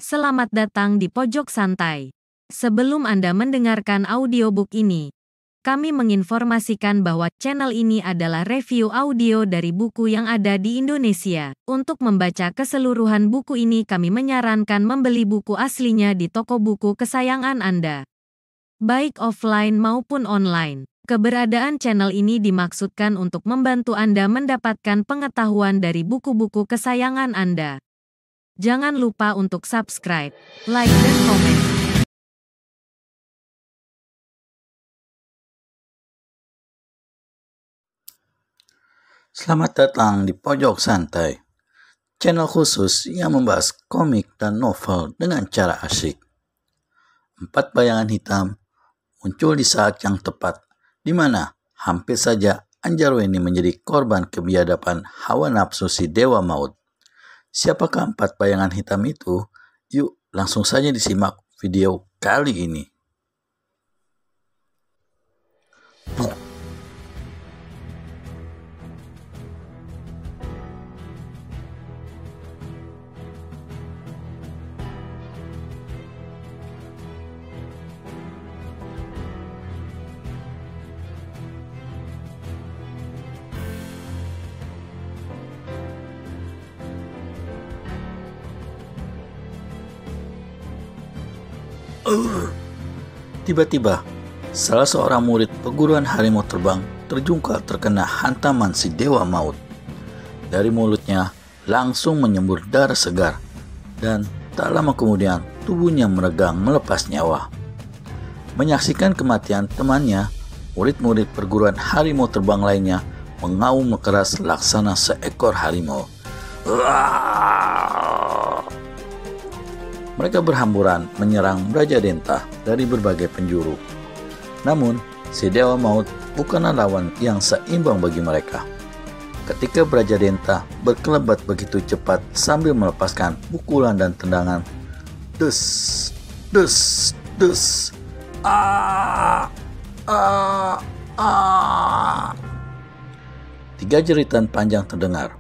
Selamat datang di Pojok Santai. Sebelum Anda mendengarkan audiobook ini, kami menginformasikan bahwa channel ini adalah review audio dari buku yang ada di Indonesia. Untuk membaca keseluruhan buku ini, kami menyarankan membeli buku aslinya di toko buku kesayangan Anda, baik offline maupun online. Keberadaan channel ini dimaksudkan untuk membantu Anda mendapatkan pengetahuan dari buku-buku kesayangan Anda. Jangan lupa untuk subscribe, like, dan komen. Selamat datang di Pojok Santai, channel khusus yang membahas komik dan novel dengan cara asyik. 4 bayangan hitam muncul di saat yang tepat, di mana hampir saja Anjarweni menjadi korban kebiadaban hawa nafsu si Dewa Maut. Siapakah 4 bayangan hitam itu? Yuk langsung saja disimak video kali ini. Tiba-tiba, salah seorang murid perguruan harimau terbang terjungkal terkena hantaman si Dewa Maut. Dari mulutnya langsung menyembur darah segar, dan tak lama kemudian tubuhnya meregang melepas nyawa. Menyaksikan kematian temannya, murid-murid perguruan harimau terbang lainnya mengaum keras laksana seekor harimau. Mereka berhamburan menyerang Brajadenta dari berbagai penjuru. Namun, si Dewa Maut bukanlah lawan yang seimbang bagi mereka. Ketika Brajadenta berkelebat begitu cepat sambil melepaskan pukulan dan tendangan, des, des, des, Tiga jeritan panjang terdengar.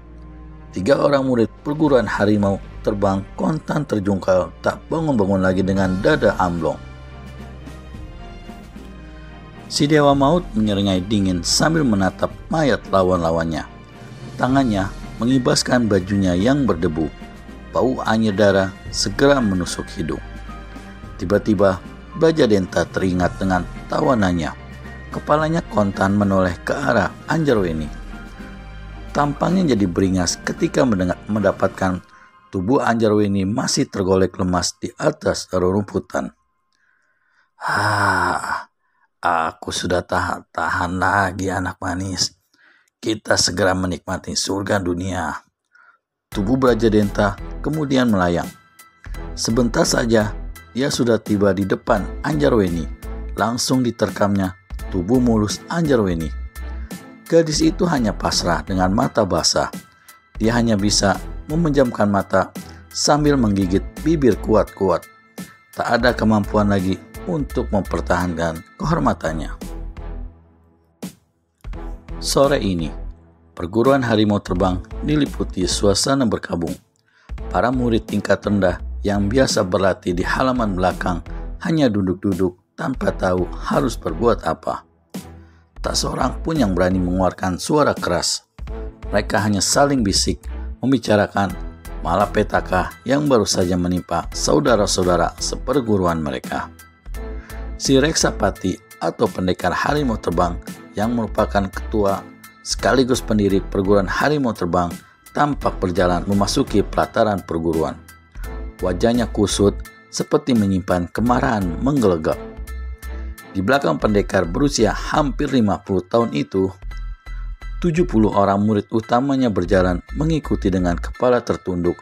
3 orang murid perguruan harimau terbang kontan terjungkal tak bangun-bangun lagi dengan dada amblong. Si Dewa Maut menyeringai dingin sambil menatap mayat lawan-lawannya. Tangannya mengibaskan bajunya yang berdebu. Bau anyir darah segera menusuk hidung. Tiba-tiba Brajadenta teringat dengan tawanannya. Kepalanya kontan menoleh ke arah Anjarweni. Tampangnya jadi beringas ketika mendapatkan tubuh Anjarweni masih tergolek lemas di atas rerumputan. Aku sudah tahan lagi, anak manis. Kita segera menikmati surga dunia. Tubuh Brajadenta kemudian melayang. Sebentar saja dia sudah tiba di depan Anjarweni. Langsung diterkamnya tubuh mulus Anjarweni. Gadis itu hanya pasrah dengan mata basah. Dia hanya bisa memejamkan mata sambil menggigit bibir kuat-kuat. Tak ada kemampuan lagi untuk mempertahankan kehormatannya. Sore ini, perguruan harimau terbang diliputi suasana berkabung. Para murid tingkat rendah yang biasa berlatih di halaman belakang hanya duduk-duduk tanpa tahu harus berbuat apa. Tak seorang pun yang berani mengeluarkan suara keras. Mereka hanya saling bisik, membicarakan malapetaka yang baru saja menimpa saudara-saudara seperguruan mereka. Si Reksapati atau pendekar harimau terbang yang merupakan ketua sekaligus pendiri perguruan harimau terbang tampak berjalan memasuki pelataran perguruan. Wajahnya kusut seperti menyimpan kemarahan menggelegak. Di belakang pendekar berusia hampir 50 tahun itu, 70 orang murid utamanya berjalan mengikuti dengan kepala tertunduk,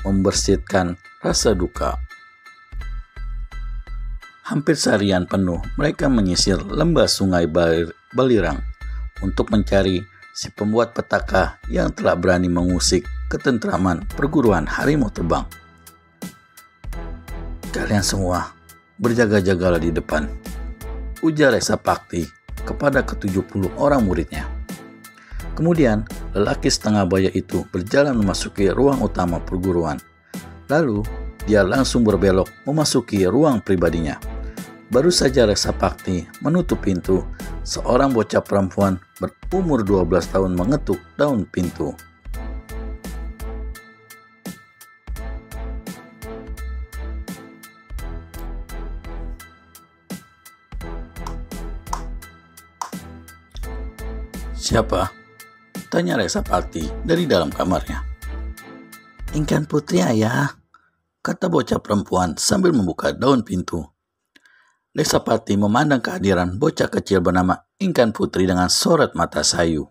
membersihkan rasa duka. Hampir seharian penuh mereka menyisir lembah sungai Balirang untuk mencari si pembuat petaka yang telah berani mengusik ketentraman perguruan harimau terbang. Kalian semua berjaga-jagalah di depan, ujar Reksapati kepada ke-70 orang muridnya. Kemudian, lelaki setengah baya itu berjalan memasuki ruang utama perguruan. Lalu, dia langsung berbelok memasuki ruang pribadinya. Baru saja Reksa Pakti menutup pintu, seorang bocah perempuan berumur 12 tahun mengetuk daun pintu. "Siapa?" tanya Reksa Pakti dari dalam kamarnya. "Inkan Putri, Ayah," kata bocah perempuan sambil membuka daun pintu. Reksa Pakti memandang kehadiran bocah kecil bernama Inkan Putri dengan sorot mata sayu.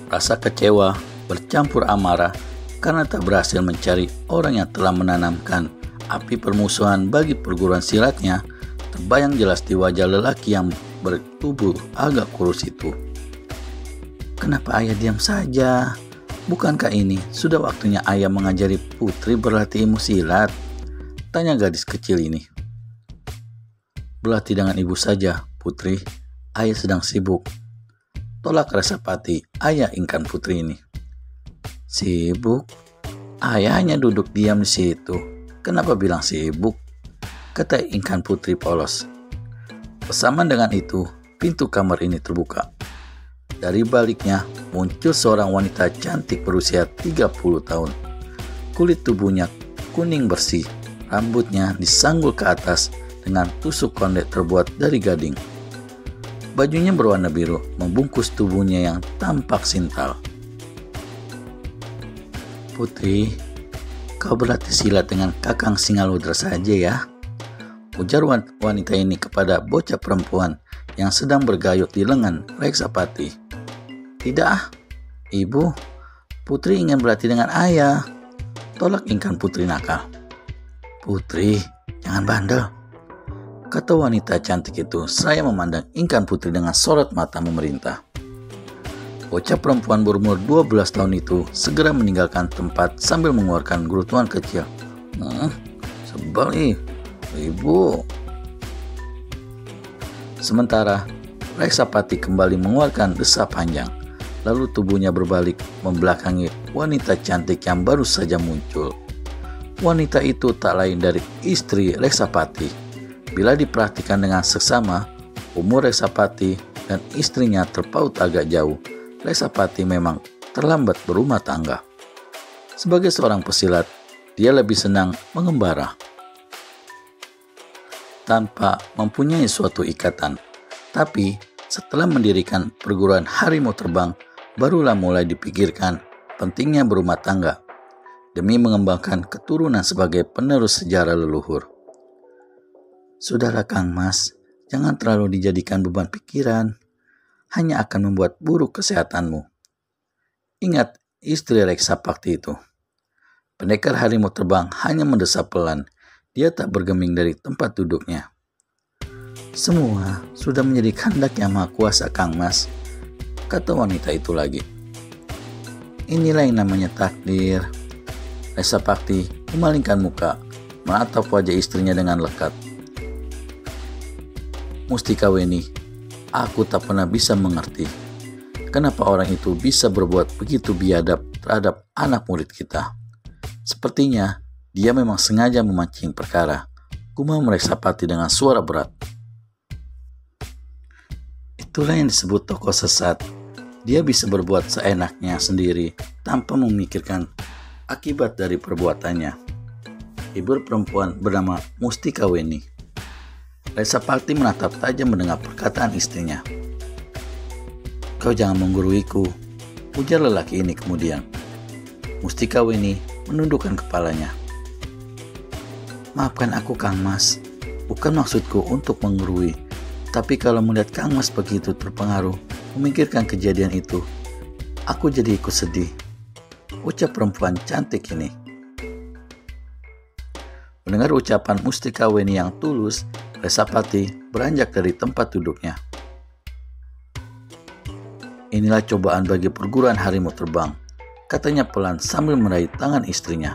Rasa kecewa bercampur amarah karena tak berhasil mencari orang yang telah menanamkan api permusuhan bagi perguruan silatnya terbayang jelas di wajah lelaki yang bertubuh agak kurus itu. "Kenapa Ayah diam saja? Bukankah ini sudah waktunya Ayah mengajari Putri berlatih ilmu silat?" tanya gadis kecil ini. "Berlatih dengan ibu saja, Putri. Ayah sedang sibuk," tolak Reksa Pakti ayah Inkan Putri ini. "Sibuk? Ayah hanya duduk diam di situ. Kenapa bilang sibuk?" kata Inkan Putri polos. Bersamaan dengan itu, pintu kamar ini terbuka. Dari baliknya muncul seorang wanita cantik berusia 30 tahun. Kulit tubuhnya kuning bersih, rambutnya disanggul ke atas dengan tusuk kondek terbuat dari gading. Bajunya berwarna biru membungkus tubuhnya yang tampak sintal. "Putri, kau berlatih silat dengan Kakang Singaludra saja ya," ujar wanita ini kepada bocah perempuan yang sedang bergayut di lengan Reksa Pakti. "Tidak, Ibu. Putri ingin berlatih dengan Ayah," tolak Inkan Putri nakal. "Putri, jangan bandel," kata wanita cantik itu seraya memandang Inkan Putri dengan sorot mata memerintah. Bocah perempuan berumur 12 tahun itu segera meninggalkan tempat sambil mengeluarkan gerutuan kecil. "Sebel Ibu." Sementara Reksa Pakti kembali mengeluarkan desah panjang, lalu tubuhnya berbalik membelakangi wanita cantik yang baru saja muncul. Wanita itu tak lain dari istri Reksa Pakti. Bila diperhatikan dengan seksama, umur Reksa Pakti dan istrinya terpaut agak jauh. Reksa Pakti memang terlambat berumah tangga. Sebagai seorang pesilat, dia lebih senang mengembara tanpa mempunyai suatu ikatan. Tapi setelah mendirikan perguruan harimau terbang, barulah mulai dipikirkan pentingnya berumah tangga demi mengembangkan keturunan sebagai penerus sejarah leluhur. "Sudahlah Kang Mas, jangan terlalu dijadikan beban pikiran. Hanya akan membuat buruk kesehatanmu," ingat istri Reksa Pakti itu. Pendekar harimau terbang hanya mendesah pelan. Dia tak bergeming dari tempat duduknya. "Semua sudah menjadi kehendak Yang Maha Kuasa, Kang Mas," kata wanita itu lagi. "Inilah yang namanya takdir." Reksa Pakti memalingkan muka, menatap wajah istrinya dengan lekat. "Mustikaweni, aku tak pernah bisa mengerti kenapa orang itu bisa berbuat begitu biadab terhadap anak murid kita. Sepertinya dia memang sengaja memancing perkara," gumam Reksa Pakti dengan suara berat. "Itulah yang disebut tokoh sesat. Dia bisa berbuat seenaknya sendiri tanpa memikirkan akibat dari perbuatannya," hibur perempuan bernama Mustikaweni. Reksa Pakti menatap tajam mendengar perkataan istrinya. "Kau jangan mengguruiku," ujar lelaki ini kemudian. Mustikaweni menundukkan kepalanya. "Maafkan aku Kang Mas, bukan maksudku untuk menggurui. Tapi kalau melihat Kang Mas begitu terpengaruh memikirkan kejadian itu, aku jadi ikut sedih," ucap perempuan cantik ini. Mendengar ucapan Mustikaweni yang tulus, Reksa Pakti beranjak dari tempat duduknya. "Inilah cobaan bagi perguruan harimau terbang," katanya pelan sambil meraih tangan istrinya.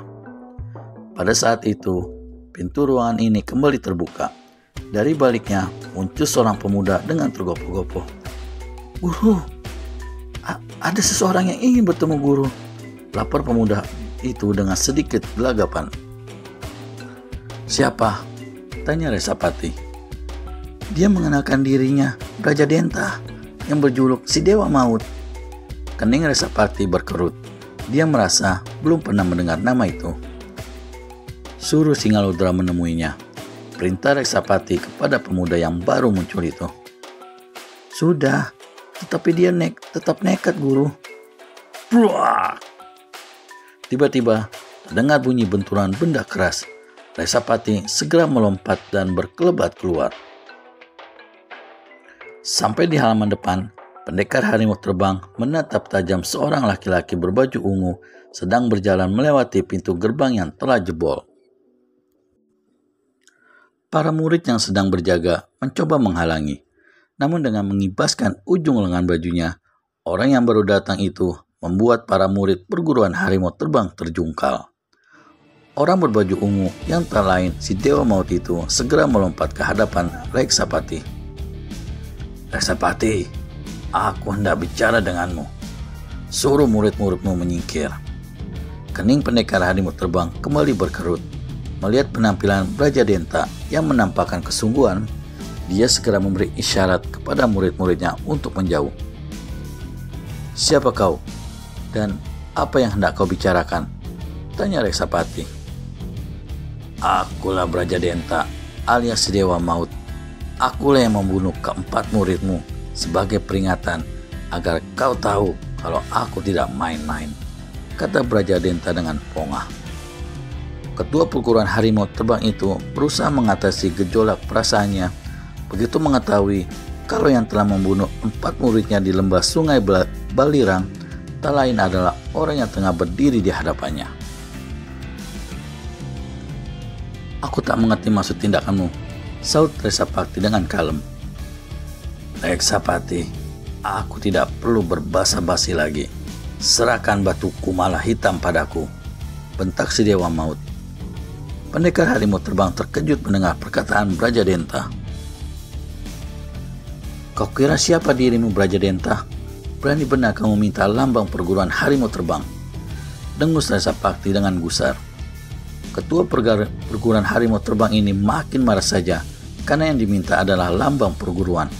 Pada saat itu, pintu ruangan ini kembali terbuka. Dari baliknya muncul seorang pemuda dengan tergopoh-gopoh. "Guru, ada seseorang yang ingin bertemu Guru," lapor pemuda itu dengan sedikit gelagapan. "Siapa?" tanya Resapati. "Dia mengenalkan dirinya, Brajadenta, yang berjuluk si Dewa Maut." Kening Resapati berkerut. Dia merasa belum pernah mendengar nama itu. "Suruh Singalodra menemuinya," perintah Resapati kepada pemuda yang baru muncul itu. "Sudah, tetapi dia tetap nekat, Guru." Bruah! Tiba-tiba terdengar bunyi benturan benda keras. Resapati segera melompat dan berkelebat keluar. Sampai di halaman depan, pendekar harimau terbang menatap tajam seorang laki-laki berbaju ungu sedang berjalan melewati pintu gerbang yang telah jebol. Para murid yang sedang berjaga mencoba menghalangi, namun dengan mengibaskan ujung lengan bajunya, orang yang baru datang itu membuat para murid perguruan harimau terbang terjungkal. Orang berbaju ungu yang tak lain si Dewa Maut itu segera melompat ke hadapan Resapati. "Resapati, aku hendak bicara denganmu. Suruh murid-muridmu menyingkir." Kening pendekar harimau terbang kembali berkerut. Melihat penampilan Brajadenta yang menampakkan kesungguhan, dia segera memberi isyarat kepada murid-muridnya untuk menjauh. "Siapa kau? Dan apa yang hendak kau bicarakan?" tanya Resapati. "Akulah Brajadenta alias Dewa Maut. Akulah yang membunuh keempat muridmu sebagai peringatan agar kau tahu kalau aku tidak main-main," kata Brajadenta dengan pongah. Ketua perguruan harimau terbang itu berusaha mengatasi gejolak perasaannya begitu mengetahui kalau yang telah membunuh 4 muridnya di lembah Sungai Balirang tak lain adalah orang yang tengah berdiri di hadapannya. "Aku tak mengerti maksud tindakanmu," saut Resapati dengan kalem. "Resapati, aku tidak perlu berbasa-basi lagi. Serahkan batu kumala hitam padaku," bentak si Dewa Maut. Pendekar harimau terbang terkejut mendengar perkataan Brajadenta. "Kau kira siapa dirimu, Brajadenta? Berani benar kamu minta lambang perguruan harimau terbang?" dengus Resapati dengan gusar. Ketua perguruan harimau terbang ini makin marah saja karena yang diminta adalah lambang perguruan.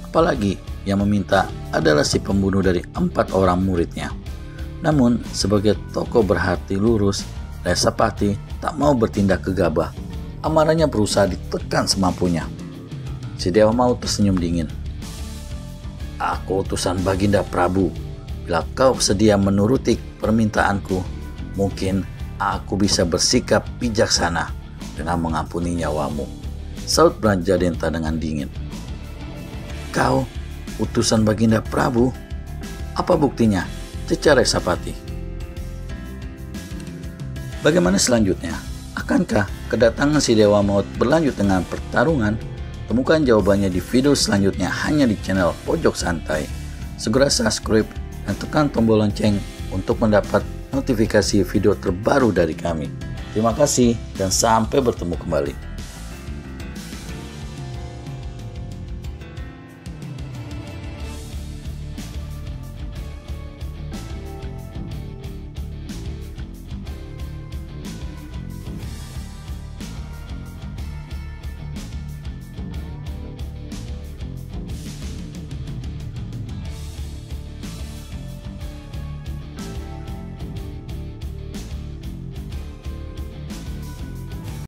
Apalagi yang meminta adalah si pembunuh dari 4 orang muridnya. Namun sebagai tokoh berhati lurus, Resapati tak mau bertindak gegabah. Amarahnya berusaha ditekan semampunya. Si Dewa Maut tersenyum dingin. "Aku utusan Baginda Prabu. Bila kau sedia menuruti permintaanku, mungkin aku bisa bersikap bijaksana dengan mengampuni nyawamu," saut Brajadenta dengan dingin. "Kau utusan Baginda Prabu? Apa buktinya?" cecar Resapati. Bagaimana selanjutnya? Akankah kedatangan si Dewa Maut berlanjut dengan pertarungan? Temukan jawabannya di video selanjutnya hanya di channel Pojok Santai. Segera subscribe dan tekan tombol lonceng untuk mendapat notifikasi video terbaru dari kami. Terima kasih dan sampai bertemu kembali.